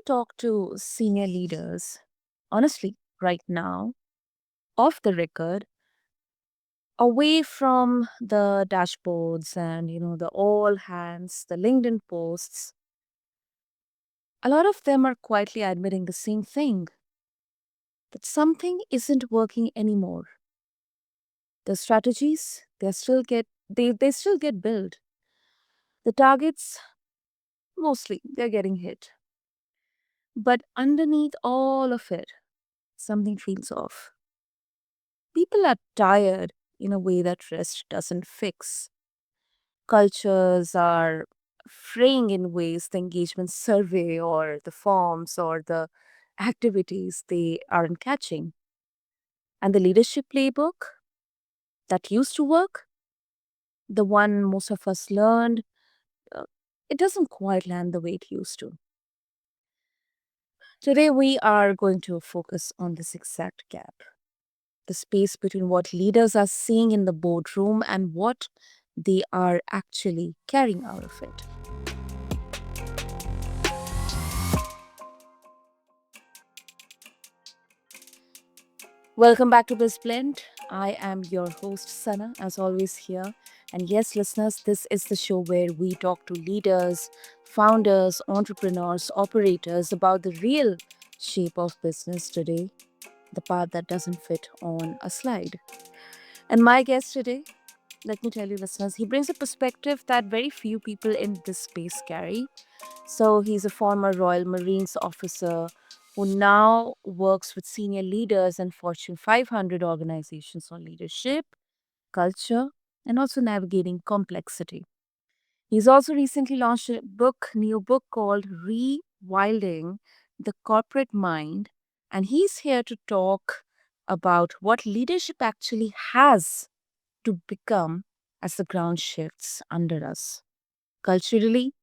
talk to senior leaders, honestly, right now, off the record, away from the dashboards and, the all hands, the LinkedIn posts, a lot of them are quietly admitting the same thing that something isn't working anymore. The strategies, they still get built. The targets, mostly, they're getting hit. But underneath all of it, something feels off. People are tired in a way that rest doesn't fix. Cultures are fraying in ways the engagement survey or the forms or the activities they aren't catching. And the leadership playbook that used to work, the one most of us learned, uh, it doesn't quite land the way it used to. Today, we are going to focus on this exact gap, the space between what leaders are seeing in the boardroom and what they are actually carrying out of it. Welcome back to BizBlend. I am your host, Sana, as always, here. And yes, listeners, this is the show where we talk to leaders, founders, entrepreneurs, operators about the real shape of business today, the part that doesn't fit on a slide. And my guest today, let me tell you, listeners, he brings a perspective that very few people in this space carry. So he's a former Royal Marines officer who now works with senior leaders and Fortune 500 organizations on leadership, culture, and also navigating complexity. He's also recently launched a new book called Rewilding the Corporate Mind, and he's here to talk about what leadership actually has to become as the ground shifts under us, culturally,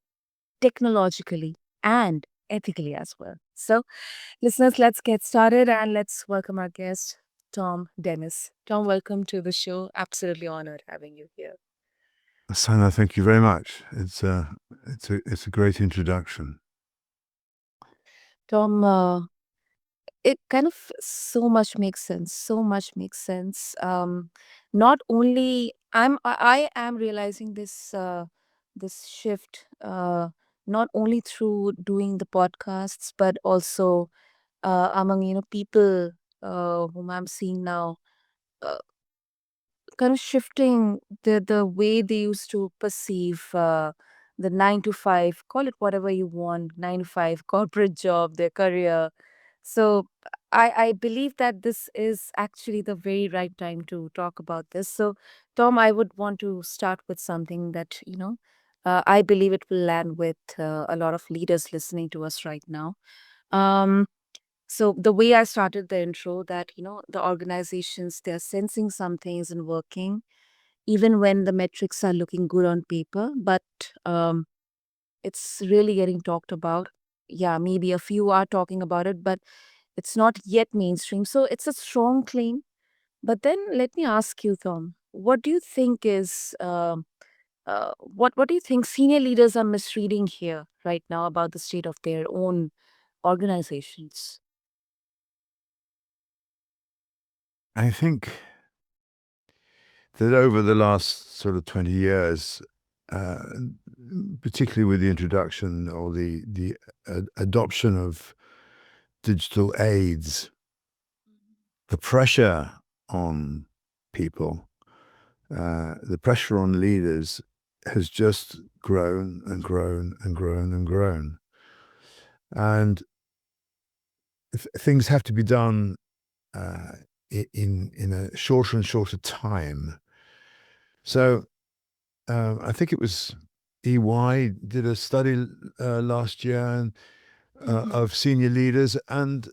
technologically, and ethically as well. So, listeners, let's get started and let's welcome our guest, Thom Dennis. Thom, welcome to the show. Absolutely honored having you here. Sana, thank you very much. It's a great introduction. Thom, it kind of so much makes sense. So much makes sense. Not only I am realizing this shift not only through doing the podcasts, but also among people whom I'm seeing now, uh, kind of shifting the way they used to perceive the 9 to 5, call it whatever you want, 9 to 5 corporate job, their career. So I believe that this is actually the very right time to talk about this. So Thom, I would want to start with something that I believe it will land with a lot of leaders listening to us right now. Um, so the way I started the intro, that the organizations, they're sensing something isn't working, even when the metrics are looking good on paper, but it's really getting talked about. Yeah, maybe a few are talking about it, but it's not yet mainstream. So it's a strong claim. But then let me ask you, Thom, what do you think is what do you think senior leaders are misreading here right now about the state of their own organizations? I think that over the last sort of 20 years, uh, particularly with the introduction or the adoption of digital aids, the pressure on people, the pressure on leaders has just grown and grown and grown and grown. And things have to be done uh, in a shorter and shorter time. So I think it was EY did a study last year of senior leaders, and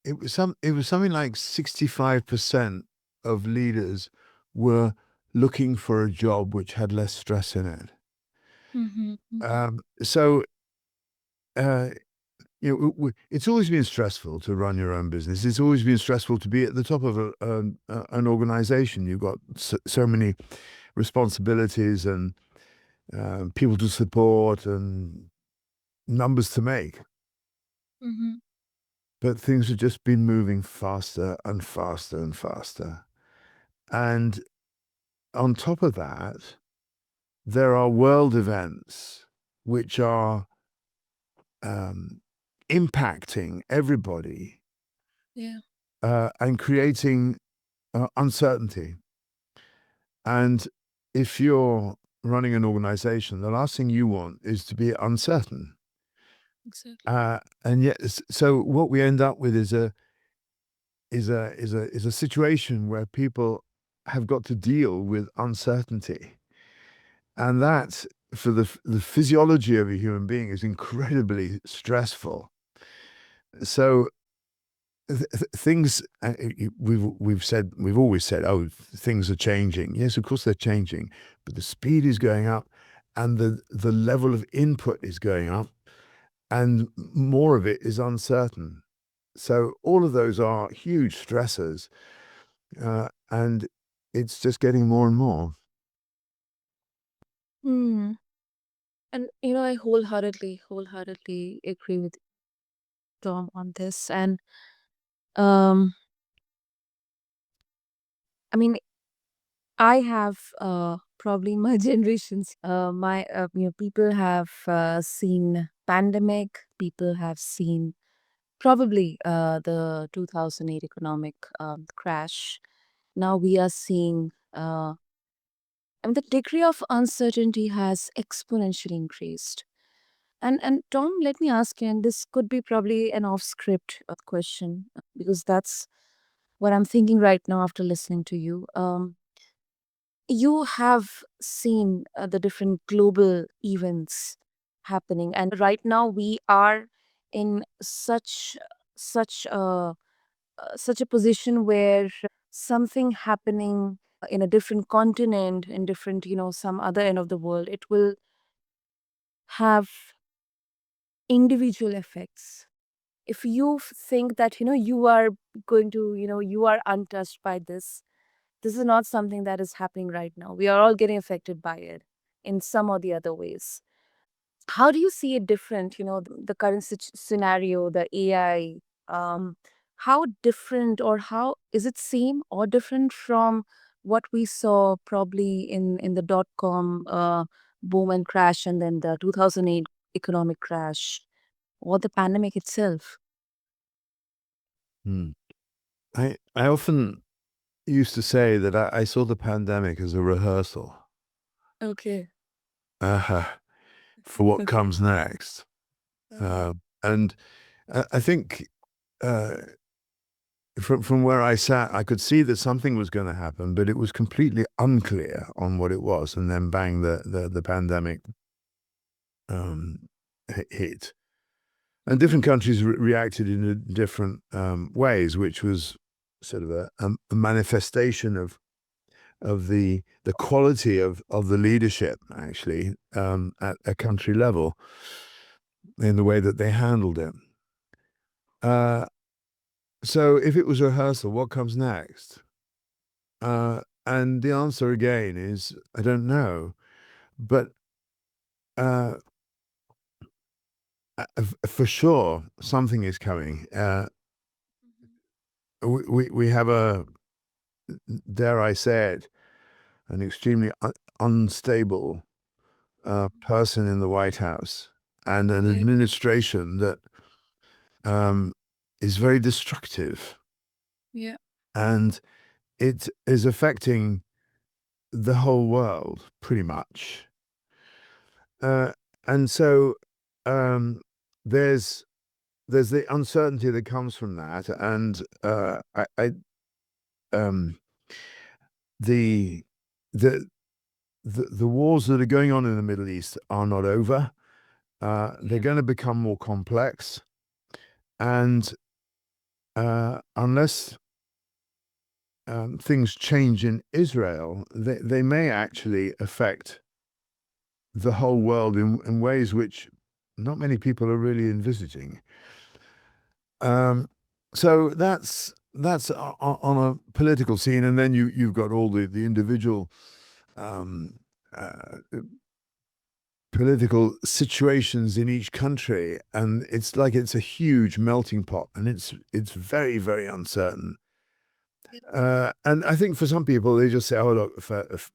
it was something like 65% of leaders were looking for a job which had less stress in it. So uh, it's always been stressful to run your own business. It's always been stressful to be at the top of an organization. You've got so many responsibilities and people to support and numbers to make. Mhm. but things have just been moving faster and faster and faster. And on top of that, there are world events which are um, impacting everybody Yeah, and creating uncertainty. And if you're running an organization, the last thing you want is to be uncertain. exactly. And yet, so what we end up with is a situation where people have got to deal with uncertainty, and that for the physiology of a human being is incredibly stressful. So things we've always said, oh, things are changing. Yes, of course they're changing, but the speed is going up, and the level of input is going up, and more of it is uncertain. So all of those are huge stressors, and it's just getting more and more. Hmm. And I wholeheartedly agree with Tom on this. And um, I mean, I have probably my generations. My people have seen pandemic. People have seen probably the 2008 economic crash. Now we are seeing. The degree of uncertainty has exponentially increased. And Tom, let me ask you, and this could be probably an off script question because that's what I'm thinking right now after listening to you. You have seen the different global events happening, and right now we are in such a position where something happening in a different continent, in different, some other end of the world, it will have individual effects. If you think that you are going to, you are untouched by this is not something that is happening right now. We are all getting affected by it in some or the other ways. How do you see it different, the current scenario, the AI? How different, or how is it same or different from what we saw probably in the dot-com boom and crash, and then the 2008 economic crash, or the pandemic itself? Hmm. I often used to say that I saw the pandemic as a rehearsal Okay. uh, for what comes next. Uh-huh. And I think uh, from where I sat, I could see that something was going to happen, but it was completely unclear on what it was. And then bang, the pandemic um, hit. And different Mhm. countries reacted in different ways, which was sort of a manifestation of the quality of the leadership, actually, at a country level in the way that they handled it. Uh, so if it was rehearsal, what comes next? And the answer again is I don't know, but uh, for sure something is coming. We have dare I say it, an extremely unstable person in the White House and an Yeah. administration that um, is very destructive, Yeah. and it is affecting the whole world pretty much. Uh, and so um, there's there's the uncertainty that comes from that, and um, the the the wars that are going on in the Middle East are not over. They're Yeah. going to become more complex, and unless things change in Israel, they may actually affect the whole world in ways which not many people are really envisaging. Um, so that's on a political scene, and then you've got all the individual um, uh, political situations in each country, and it's like it's a huge melting pot, and it's very, very uncertain. Yep. And I think for some people, they just say, "Oh, look, if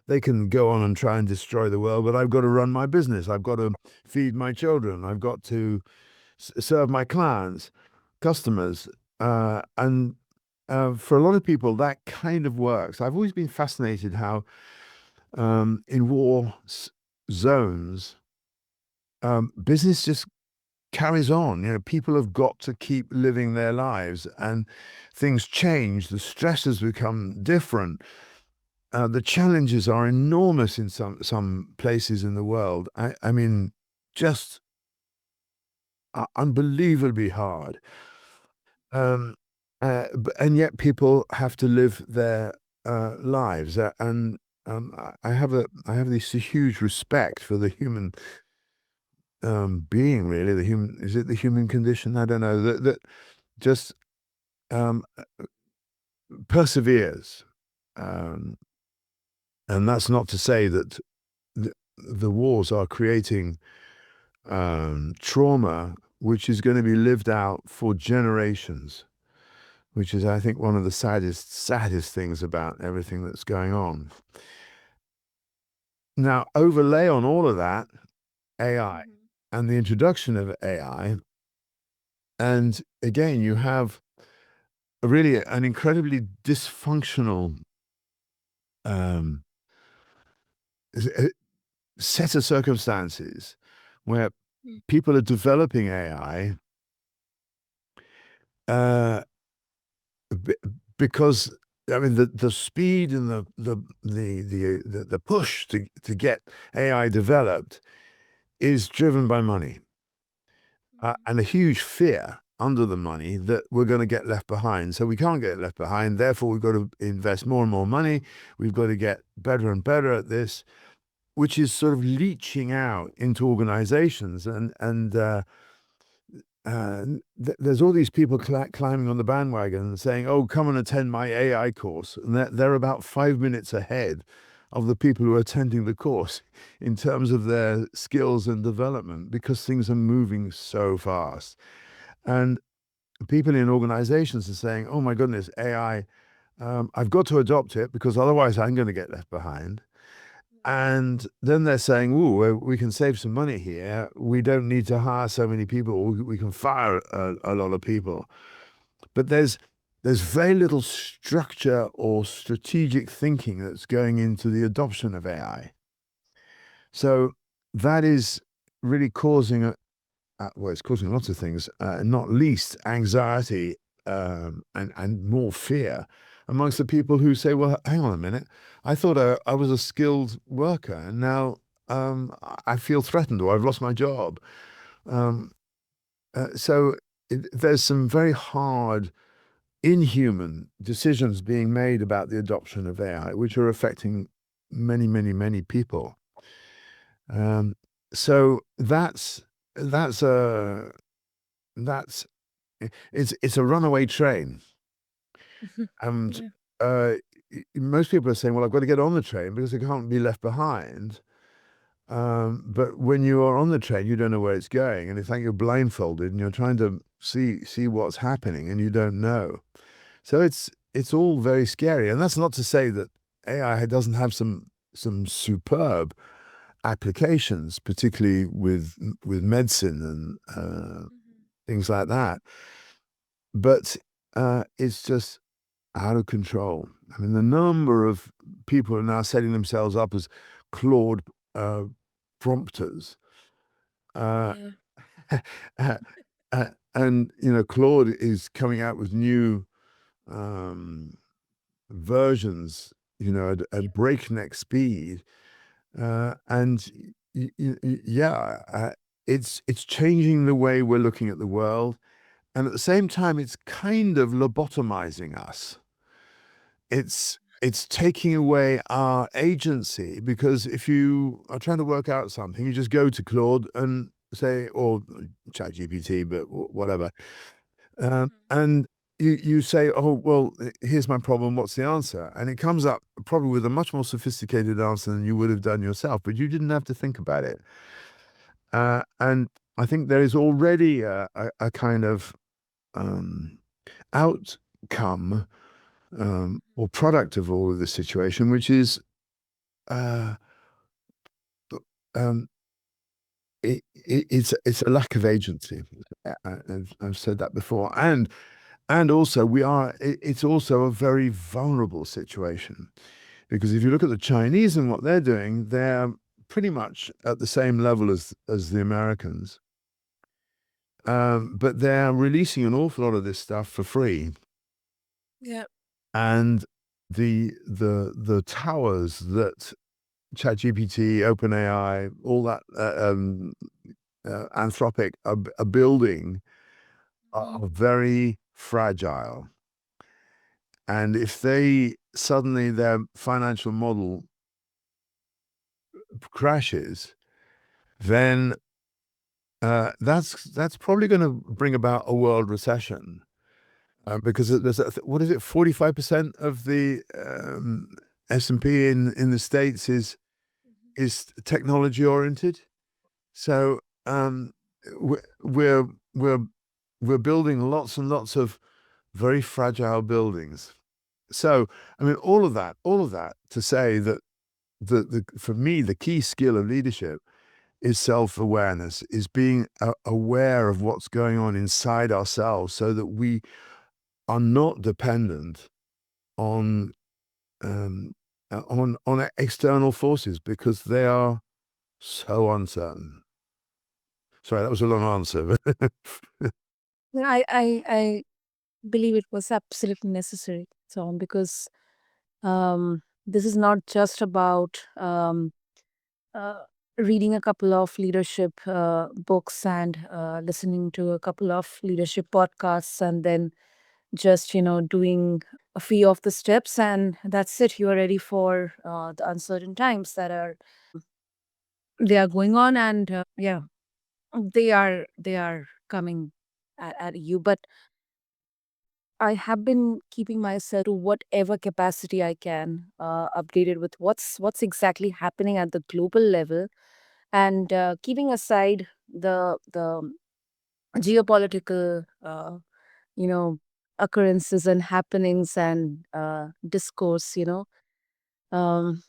they can go on and try and destroy the world, but I've got to run my business. I've got to feed my children. I've got to serve my clients, customers." And for a lot of people, that kind of works. I've always been fascinated how in war zones, business just carries on. You know, people have got to keep living their lives, and things change. The stresses become different. The challenges are enormous in some places in the world. I mean, just unbelievably hard. Um, and yet people have to live their lives. And I have this huge respect for the human being. Really, the human, is it the human condition? I don't know. That just um, perseveres. Um, and that's not to say that the wars are creating trauma which is going to be lived out for generations, which is, I think, one of the saddest things about everything that's going on. Now, overlay on all of that AI Mhm. and the introduction of AI, and again, you have really an incredibly dysfunctional um, set of circumstances where Mm. people are developing AI uh, b- because I mean the speed and the push to get AI developed is driven by money, Mhm. and a huge fear under the money that we're going to get left behind. So we can't get left behind. Therefore, we've got to invest more and more money. We've got to get better and better at this, which is sort of leaching out into organizations. There's all these people climbing on the bandwagon and saying, "Oh, come and attend my AI course," and they're about 5 minutes ahead of the people who are attending the course in terms of their skills and development because things are moving so fast. And people in organizations are saying, "Oh my goodness, AI, I've got to adopt it because otherwise I'm going to get left behind." And then they're saying, "Ooh, we can save some money here. We don't need to hire so many people. We can fire a lot of people." But there's very little structure or strategic thinking that's going into the adoption of AI. So that is really causing well, it's causing lots of things, not least anxiety, and more fear amongst the people who say, "Well, hang on a minute, I thought I was a skilled worker, and now I feel threatened, or I've lost my job." Um, so there's some very hard, inhuman decisions being made about the adoption of AI, which are affecting many, many, many people. Um, so that's a that's it's a runaway train, Mhm. and Yeah. uh, most people are saying, "Well, I've got to get on the train because I can't be left behind." But when you are on the train, you don't know where it's going, and it's like you're blindfolded and you're trying to see what's happening, and you don't know. So it's all very scary, and that's not to say that AI doesn't have some superb applications, particularly with medicine and Mhm. things like that. But it's just out of control. I mean, the number of people are now setting themselves up as Claude uh, prompters. Uh, Yeah. uh, and, you know, Claude is coming out with new um, versions, you know, at Yep. breakneck speed. And yeah, it's changing the way we're looking at the world. And at the same time, it's kind of lobotomizing us. It's taking away our agency because if you are trying to work out something, you just go to Claude and say, or ChatGPT, but whatever, Mhm. and you say, oh, well, here's my problem. What's the answer? And it comes up probably with a much more sophisticated answer than you would have done yourself, but you didn't have to think about it. And I think there is already a kind of um, outcome or product of all of this situation, which is uh, um, it's a lack of agency. I've said that before, and also it's also a very vulnerable situation, because if you look at the Chinese and what they're doing, they're pretty much at the same level as the Americans, but they're releasing an awful lot of this stuff for free, Yeah. and the towers that ChatGPT, OpenAI, all that Anthropic are building are very fragile. And if they suddenly their financial model crashes, then that's probably going to bring about a world recession, because there's what is it, 45% of the S&P in the States is technology oriented. So we're we're we're we're building lots and lots of very fragile buildings. So I mean, all of that to say that the for me the key skill of leadership is self-awareness, is being aware of what's going on inside ourselves, so that we are not dependent on on external forces, because they are so uncertain. Sorry, that was a long answer. Yeah, I believe it was absolutely necessary, Tom, because this is not just about uh, reading a couple of leadership books and listening to a couple of leadership podcasts and then just doing a few of the steps, and that's it. You are ready for the uncertain times that are they are going on, and yeah, they are coming at you. But I have been keeping myself to whatever capacity I can, updated with what's exactly happening at the global level, and keeping aside the geopolitical, you know, occurrences and happenings and discourse. Um,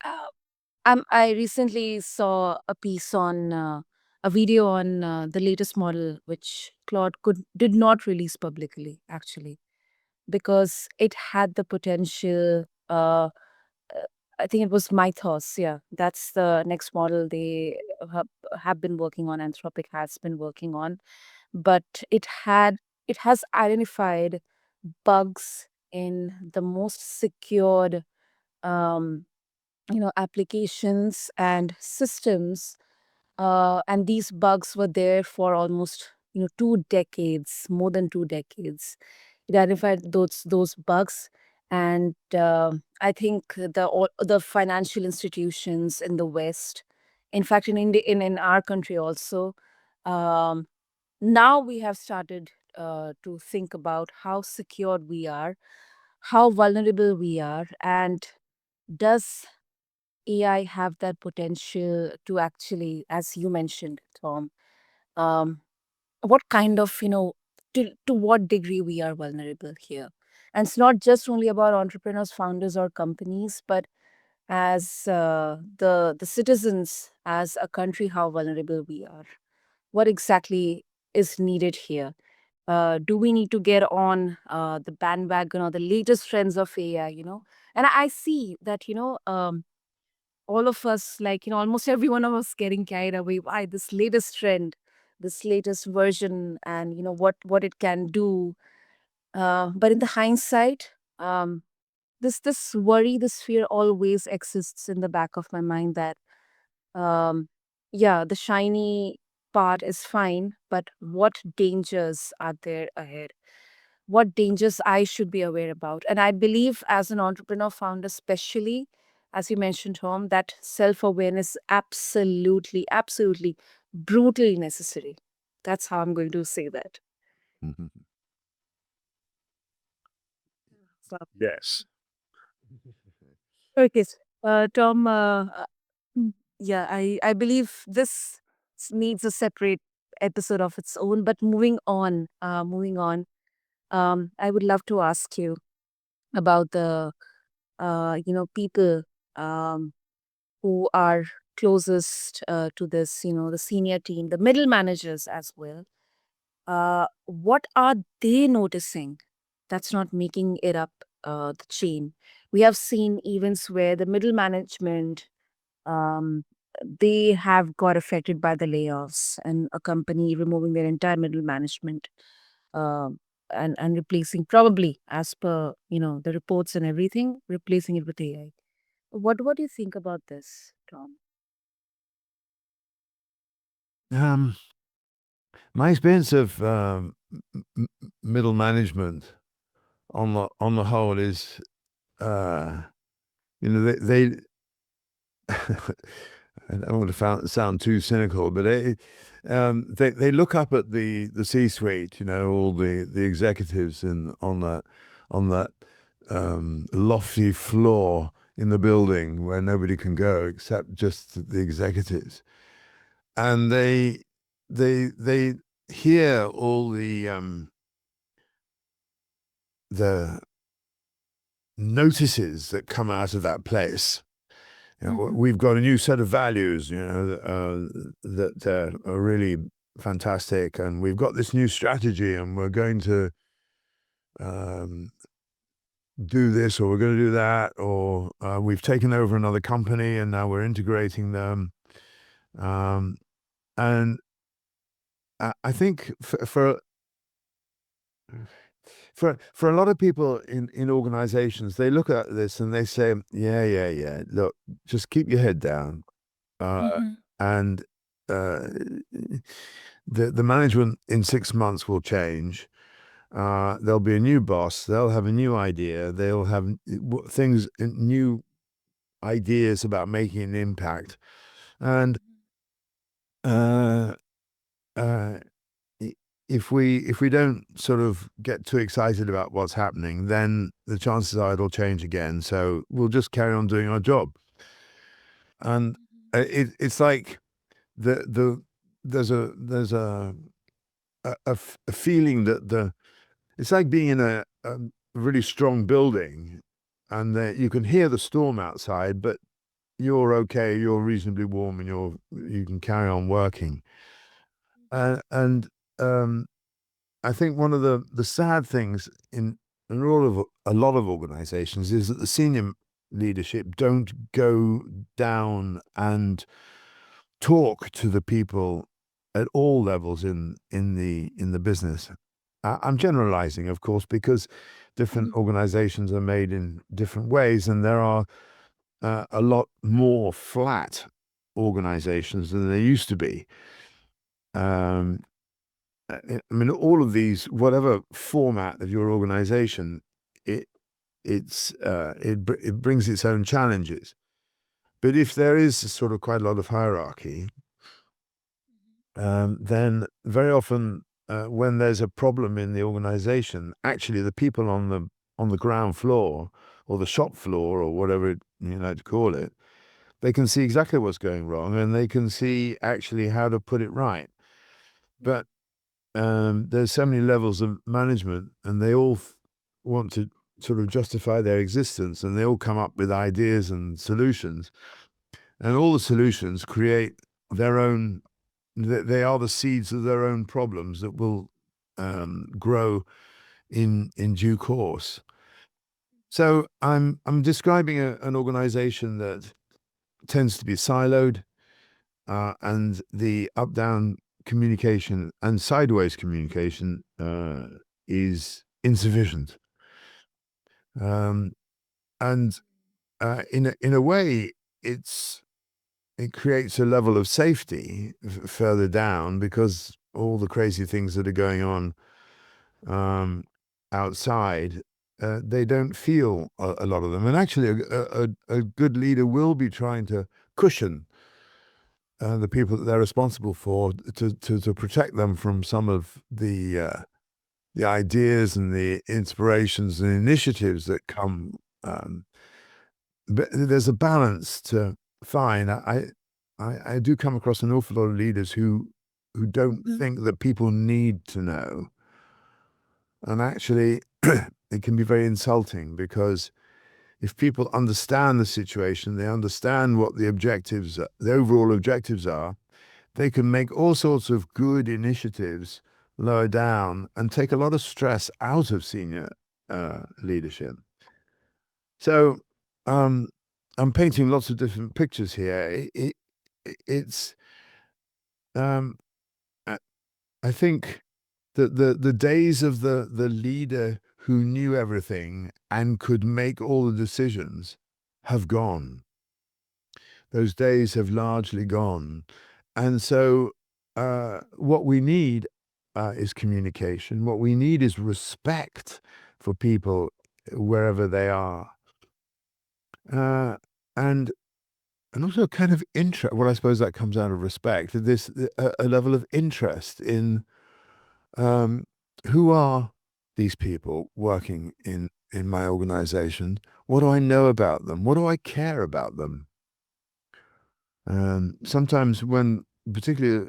uh, I recently saw a piece on a video on the latest model, which Claude did not release publicly, actually, because it had the potential. Uh, I think it was Mythos. Yeah, that's the next model they have been working on. Anthropic has been working on, but it has identified bugs in the most secured um, applications and systems, and these bugs were there for almost 2 decades, more than 2 decades. It identified those bugs, and I think all the financial institutions in the West, in fact, in India, in our country also, um, now we have started to think about how secured we are, how vulnerable we are, and does AI have that potential to actually, as you mentioned, Tom, um, what kind of, to what degree we are vulnerable here? And it's not just only about entrepreneurs, founders, or companies, but as the citizens, as a country, how vulnerable we are. What exactly is needed here? Do we need to get on the bandwagon or the latest trends of AI? And I see that all of us, like almost every one of us, getting carried away by this latest trend, this latest version, and what it can do. But in the hindsight, this worry, this fear always exists in the back of my mind that um, yeah, the shiny part is fine, but what dangers are there ahead? What dangers I should be aware about? And I believe, as an entrepreneur founder, especially as you mentioned, home, that self awareness absolutely, absolutely brutally necessary. That's how I'm going to say that. Yes. Okay, Tom. Yeah, I believe this needs a separate episode of its own. But moving on. I would love to ask you about the people um, who are closest to this, the senior team, the middle managers as well. What are they noticing that's not making it up the chain? We have seen events where the middle management, um, they have got affected by the layoffs and a company removing their entire middle management, um, and replacing, probably as per the reports and everything, replacing it with AI. What do you think about this, Tom? Um, my experience of middle management on the whole is, uh, they I don't want to sound too cynical, but they look up at the C-suite, all the executives on that lofty floor in the building where nobody can go except just the executives, and they hear all the notices that come out of that place. Mm-hmm. We've got a new set of values, that are really fantastic, and we've got this new strategy, and we're going to um, do this, or we're going to do that, or we've taken over another company, and now we're integrating them. Um, and I think for a lot of people in organizations, they look at this and they say, "Yeah, yeah, yeah. Look, just keep your head down." Uh, Mm-hmm. and uh, the management in 6 months will change. There'll be a new boss. They'll have a new idea. They'll have new ideas about making an impact. And uh, uh, if we don't sort of get too excited about what's happening, then the chances are it'll change again. So we'll just carry on doing our job. And it's like the there's a feeling that it's like being in a really strong building, and you can hear the storm outside, but you're okay, you're reasonably warm, and you can carry on working. And um, I think one of the sad things in a lot of organizations is that the senior leadership don't go down and talk to the people at all levels in the business. I'm generalizing, of course, because different organizations are made in different ways, and there are a lot more flat organizations than there used to be. Um, I mean, all of these, whatever format of your organization, it it brings its own challenges. But if there is sort of quite a lot of hierarchy, then very often, when there's a problem in the organization, actually the people on the ground floor or the shop floor or whatever you like to call it, they can see exactly what's going wrong, and they can see actually how to put it right. But there's so many levels of management, and they all want to sort of justify their existence, and they all come up with ideas and solutions, and all the solutions create their own. They are the seeds of their own problems that will grow in due course. So I'm describing an organization that tends to be siloed, and the up down communication and sideways communication is insufficient. Um, and in a way, it creates a level of safety further down, because all the crazy things that are going on um, outside, they don't feel a lot of them. And actually, a good leader will be trying to cushion the people that they're responsible for, to protect them from some of the ideas and the inspirations and initiatives that come. But there's a balance to find. I do come across an awful lot of leaders who don't think that people need to know, and actually, it can be very insulting because if people understand the situation, they understand what the objectives, the overall objectives are, they can make all sorts of good initiatives lower down and take a lot of stress out of senior leadership. So, um, I'm painting lots of different pictures here. It's, um, I I think that the days of the leader who knew everything and could make all the decisions have gone. Those days have largely gone. And so, what we need is communication. What we need is respect for people wherever they are. Uh, and and also kind of interest. Well, I suppose that comes out of respect. This a level of interest in um, who are these people working in my organization. What do I know about them? What do I care about them? Sometimes when, particularly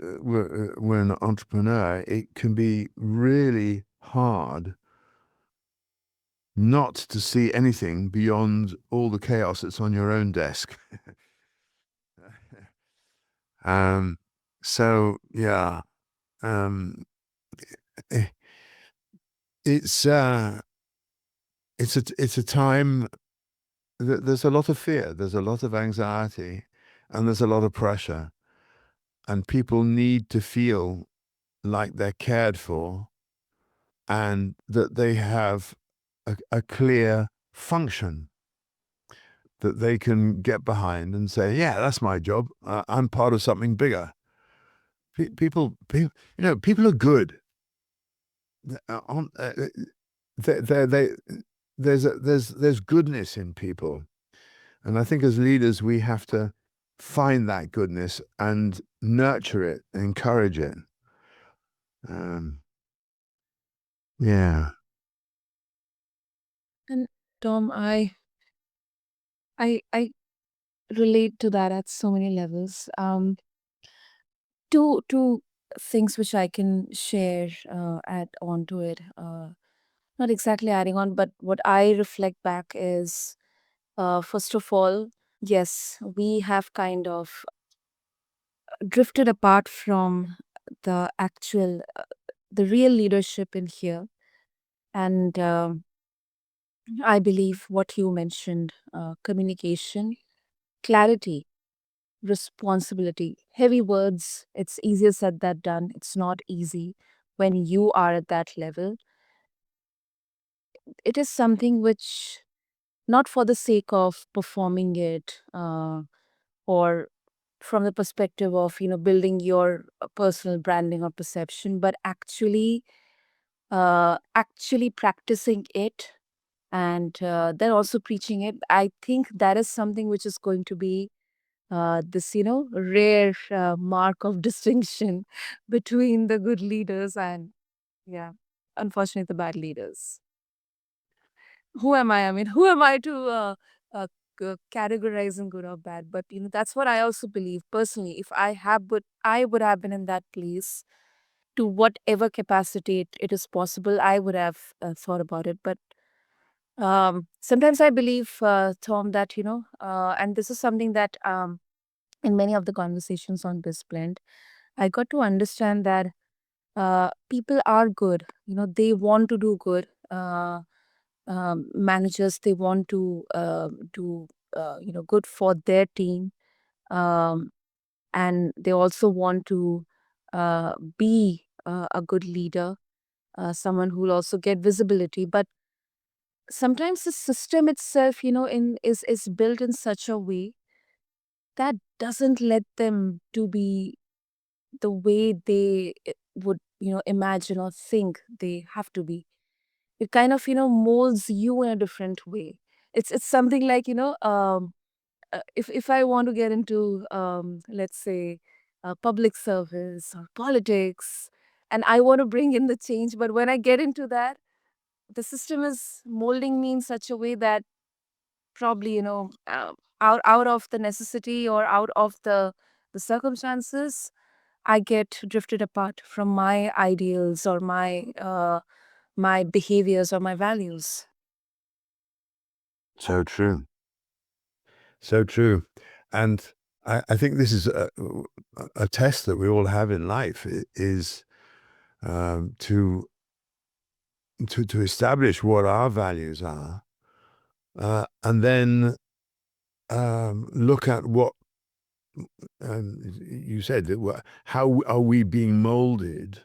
when an entrepreneur, it can be really hard not to see anything beyond all the chaos that's on your own desk. Um, so yeah, um, eh, it's uh, it's a time that there's a lot of fear, there's a lot of anxiety, and there's a lot of pressure, and people need to feel like they're cared for and that they have a clear function that they can get behind and say, "Yeah, that's my job. I'm part of something bigger." People are good. On they there's goodness in people, and I think as leaders we have to find that goodness and nurture it, encourage it. Um, yeah. And Tom, I relate to that at so many levels. Two things which I can share, add on to it. Not exactly adding on, but what I reflect back is, first of all, yes, we have kind of drifted apart from the actual, the real leadership in here. And I believe what you mentioned, communication, clarity, responsibility, heavy words. It's easier said than done. It's not easy when you are at that level. It is something which, not for the sake of performing it, or from the perspective of building your personal branding or perception, but actually practicing it, and then also preaching it. I think that is something which is going to be this rare mark of distinction between the good leaders and, yeah, unfortunately, the bad leaders. Who am I? I mean, who am I to uh, categorize in good or bad? But that's what I also believe personally. If I would have been in that place to whatever capacity it is possible, I would have thought about it. But sometimes I believe, Tom, that and this is something that, in many of the conversations on BizBlend, I got to understand that people are good. They want to do good. Managers, they want to do good for their team, um, and they also want to be a good leader, someone who will also get visibility. But sometimes the system itself, is built in such a way that doesn't let them to be the way they would imagine or think they have to be. It kind of molds you in a different way. It's something like, if I want to get into, let's say, public service or politics, and I want to bring in the change. But when I get into that, the system is molding me in such a way that probably, out of the necessity or out of the circumstances, I get drifted apart from my ideals or my behaviors or my values. So true. So true. And I think this is a test that we all have in life is um, to, to establish what our values are, and then look at what you said that how are we being molded,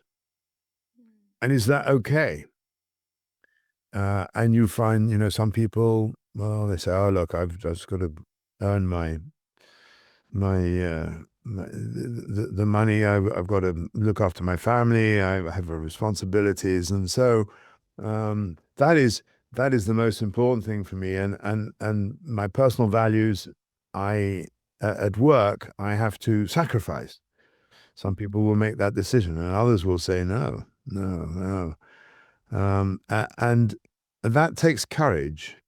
and is that okay? And you find, some people, well, they say, "Oh, look, I've just got to earn the money. I've got to look after my family. I have responsibilities, and so that is the most important thing for me. And my personal values, I at work, I have to sacrifice. Some people will make that decision, and others will say no, no, no. And that takes courage,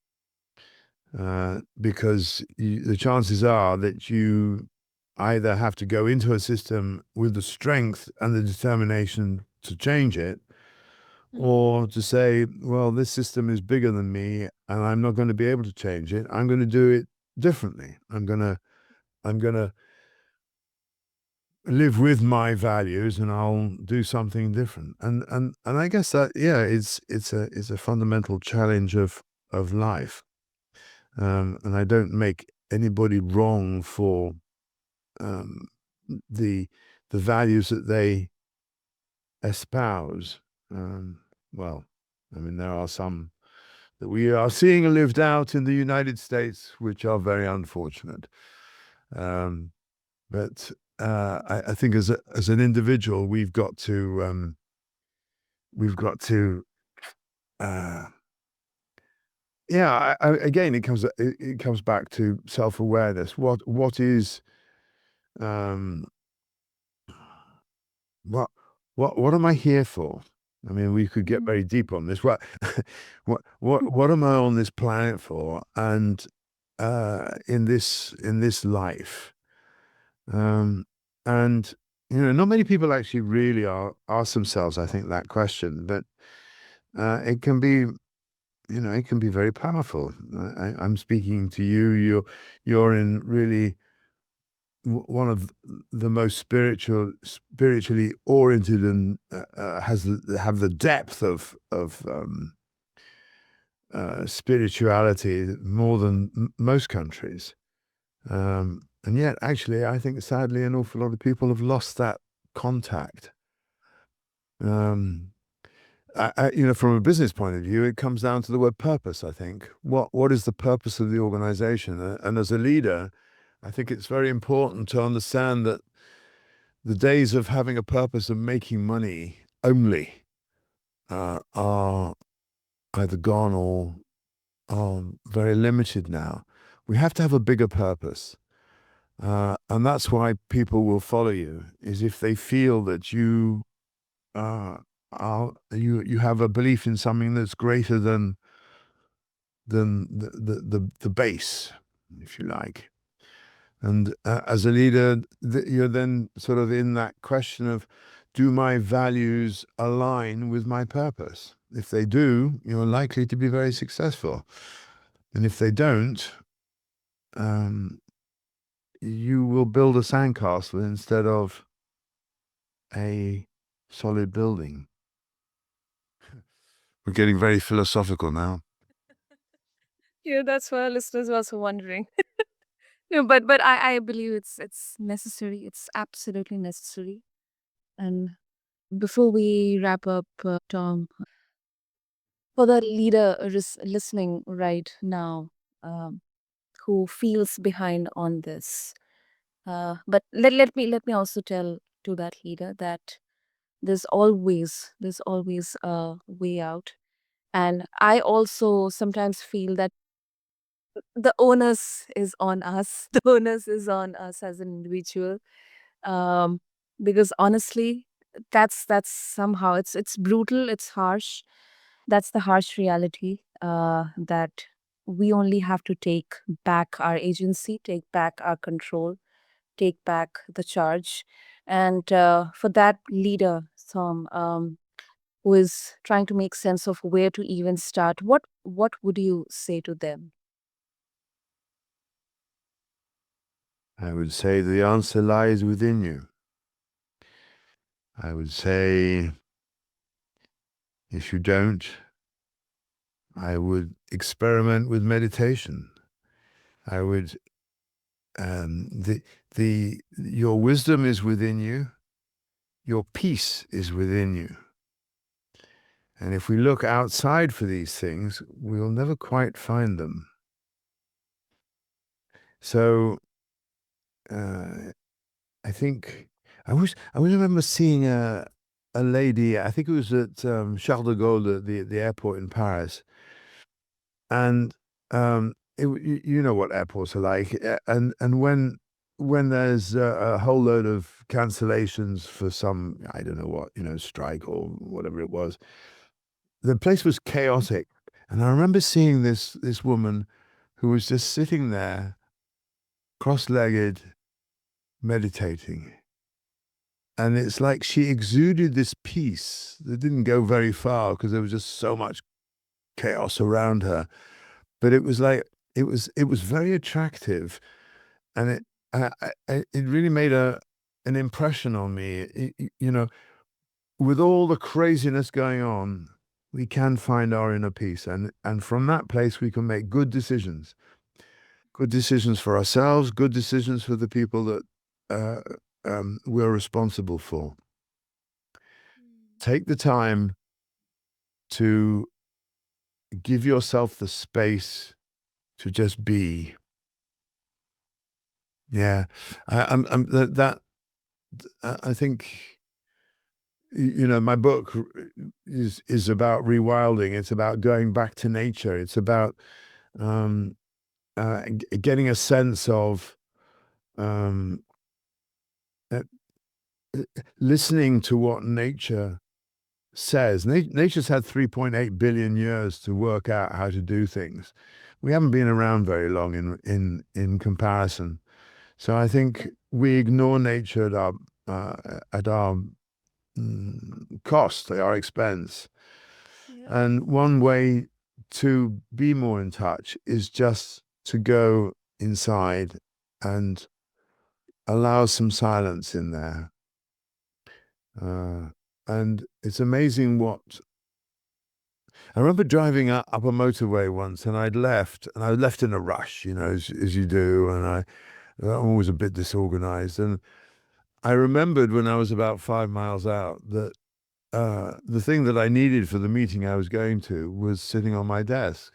because the chances are that you either have to go into a system with the strength and the determination to change it, or to say, well, this system is bigger than me and I'm not going to be able to change it. I'm going to do it differently. I'm going to live with my values and I'll do something different. And I guess that, yeah, it's a fundamental challenge of life. And I don't make anybody wrong for um, the the values that they espouse. Um, well, I mean, there are some that we are seeing lived out in the United States, which are very unfortunate. Um, but I think as an individual, we've got to uh, yeah. Again, it comes back to self awareness. What is um, What what am I here for? I mean, we could get Mhm. very deep on this. What am I on this planet for? And in this life, um, and not many people actually really ask themselves, I think, that question. But it can be very powerful. I'm speaking to you. You're in really one of the most spiritually oriented, and have the depth of spirituality more than most countries. And yet, actually, I think sadly, an awful lot of people have lost that contact. Um, from a business point of view, it comes down to the word purpose. I think what is the purpose of the organization? And as a leader, I think it's very important to understand that the days of having a purpose of making money only are either gone or are very limited now. We have to have a bigger purpose. And that's why people will follow you, is if they feel that you have a belief in something that's greater than the base, if you like. And as a leader, you're then sort of in that question of, do my values align with my purpose? If they do, you're likely to be very successful. And if they don't, um, you will build a sandcastle instead of a solid building. We're getting very philosophical now. Yeah, that's why our listeners are also wondering. No, but I believe it's necessary. It's absolutely necessary. And before we wrap up, Tom, for the leader listening right now, um, who feels behind on this, but let me also tell to that leader that there's always a way out. And I also sometimes feel that the onus is on us. The onus is on us as an individual. Um, because honestly, that's somehow it's brutal, it's harsh. That's the harsh reality, that we only have to take back our agency, take back our control, take back the charge. And for that leader, Tom, who is trying to make sense of where to even start, what would you say to them? I would say the answer lies within you. I would say if you don't, I would experiment with meditation. I would your wisdom is within you, your peace is within you. And if we look outside for these things, we'll never quite find them. So uh, I think I remember seeing a lady. I think it was at Charles de Gaulle, the airport in Paris, and you know what airports are like, and when there's a whole load of cancellations for some, I don't know what, strike or whatever it was, the place was chaotic. And I remember seeing this woman who was just sitting there, cross-legged, meditating. And it's like she exuded this peace that didn't go very far because there was just so much chaos around her. But it was like it was very attractive, and it really made an impression on me. With all the craziness going on, we can find our inner peace, and from that place we can make good decisions for ourselves, good decisions for the people that uh, we're responsible for. Take the time to give yourself the space to just be. Yeah, I'm I think my book is about rewilding. It's about going back to nature. It's about um, getting a sense of um, uh, listening to what nature says. Nature's had 3.8 billion years to work out how to do things. We haven't been around very long in comparison. So I think we ignore nature at our cost, at our expense. Yeah. And one way to be more in touch is just to go inside and allow some silence in there. Uh, and it's amazing what I remember driving up a motorway once, and I left in a rush, as you do, and I'm always a bit disorganized. And I remembered when I was about 5 miles out that the thing that I needed for the meeting I was going to was sitting on my desk.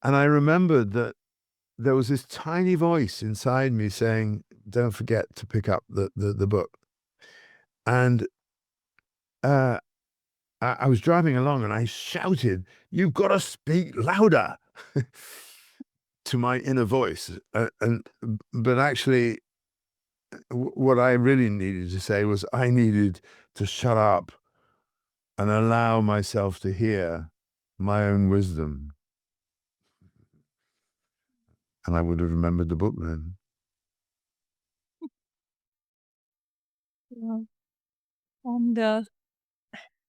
And I remembered that there was this tiny voice inside me saying, "Don't forget to pick up the book." And uh, I was driving along and I shouted, "You've got to speak louder," to my inner voice. But actually, what I really needed to say was I needed to shut up and allow myself to hear my own wisdom. And I would have remembered the book then. Yeah. And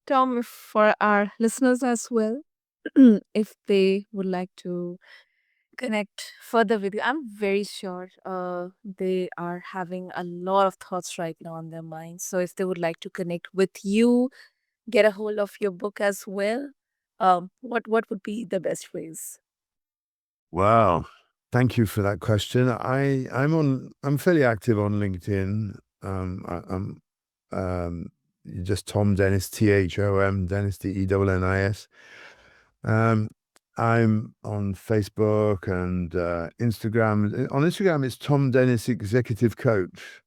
Tom, for our listeners as well, if they would like to connect further with you, I'm very sure they are having a lot of thoughts right now on their minds. So if they would like to connect with you, get a hold of your book as well, what would be the best ways? Wow. Thank you for that question. I'm fairly active on LinkedIn. I'm just Thom Dennis, Thom Dennis, Dennis. Um, I'm on Facebook and Instagram. On Instagram, it's Thom Dennis Executive Coach.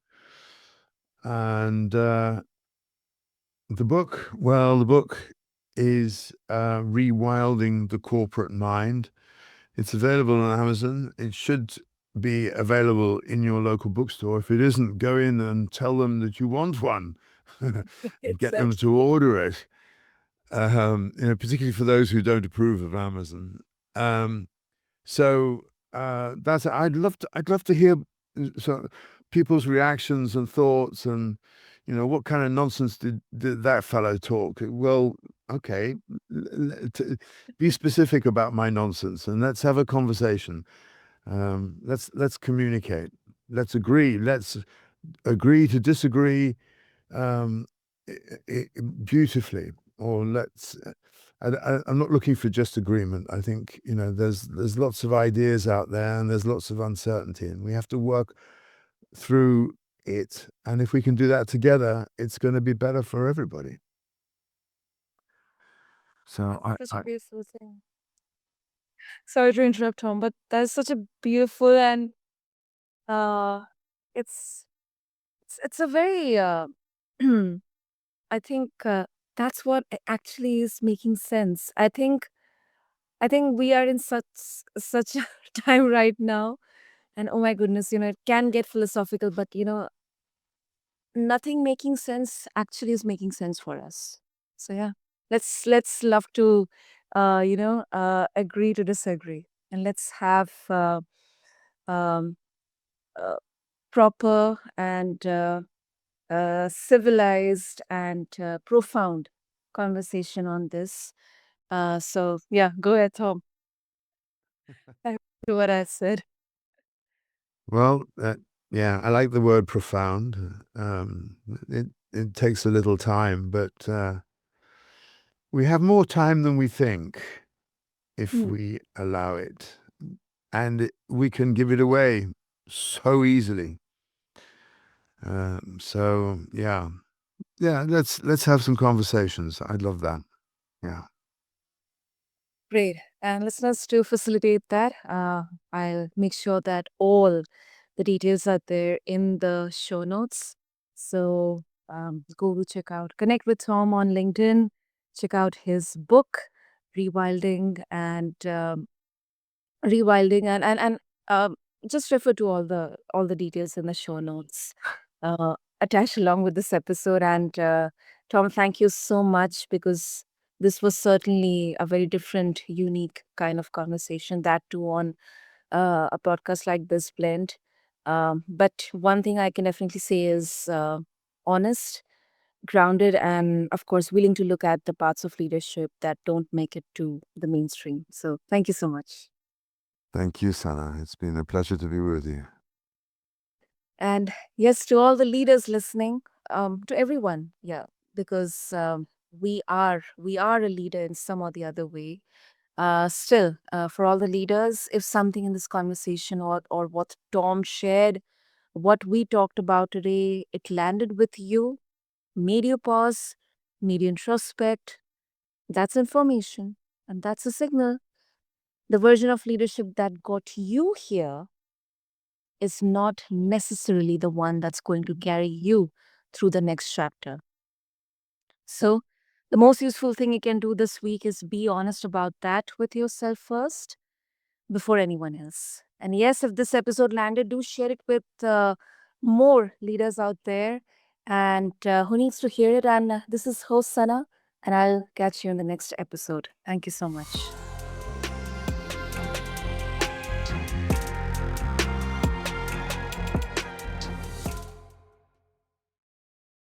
And the book is Rewilding the Corporate Mind. It's available on Amazon. It should be available in your local bookstore. If it isn't, go in and tell them that you want one. and get them to order it. Particularly for those who don't approve of Amazon. Um, so that's I'd love to hear so people's reactions and thoughts, and what kind of nonsense did that fellow talk? Well, okay, be specific about my nonsense, and let's have a conversation. Let's communicate. Let's agree. Let's agree to disagree, um, beautifully. Or I'm not looking for just agreement. I think there's lots of ideas out there, and there's lots of uncertainty, and we have to work through it. And if we can do that together, it's going to be better for everybody. So Such a beautiful thing. Sorry to interrupt, Tom, but that's such a beautiful and uh, it's it's a very I think that's what actually is making sense. I think we are in such a time right now, and oh my goodness, it can get philosophical, but nothing making sense actually is making sense for us. So yeah, let's love to agree to disagree, and let's have um, uh, proper and civilized and profound conversation on this. So yeah, go ahead, Tom. Back to what I said. Well, yeah, I like the word profound. It takes a little time, but we have more time than we think if Hmm. we allow it, and we can give it away so easily. So yeah, yeah. Let's have some conversations. I'd love that. Yeah. Great. And listeners, to facilitate that, I'll make sure that all the details are there in the show notes. So go check out, connect with Tom on LinkedIn, check out his book, Rewilding and Rewilding, and just refer to all the details in the show notes attached along with this episode. And Tom, thank you so much, because this was certainly a very different, unique kind of conversation, that too on a podcast like BizBlend. But one thing I can definitely say is honest, grounded, and of course willing to look at the parts of leadership that don't make it to the mainstream. So thank you so much. Thank you, Sana. It's been a pleasure to be with you. And yes, to all the leaders listening, to everyone, yeah, because we are a leader in some or the other way. Still, for all the leaders, if something in this conversation, or what Tom shared, what we talked about today, it landed with you, made you pause, made you introspect, that's information, and that's a signal. The version of leadership that got you here is not necessarily the one that's going to carry you through the next chapter. So, the most useful thing you can do this week is be honest about that with yourself first before anyone else. And yes, if this episode landed, do share it with more leaders out there and who needs to hear it. And this is host Sana, and I'll catch you in the next episode. Thank you so much.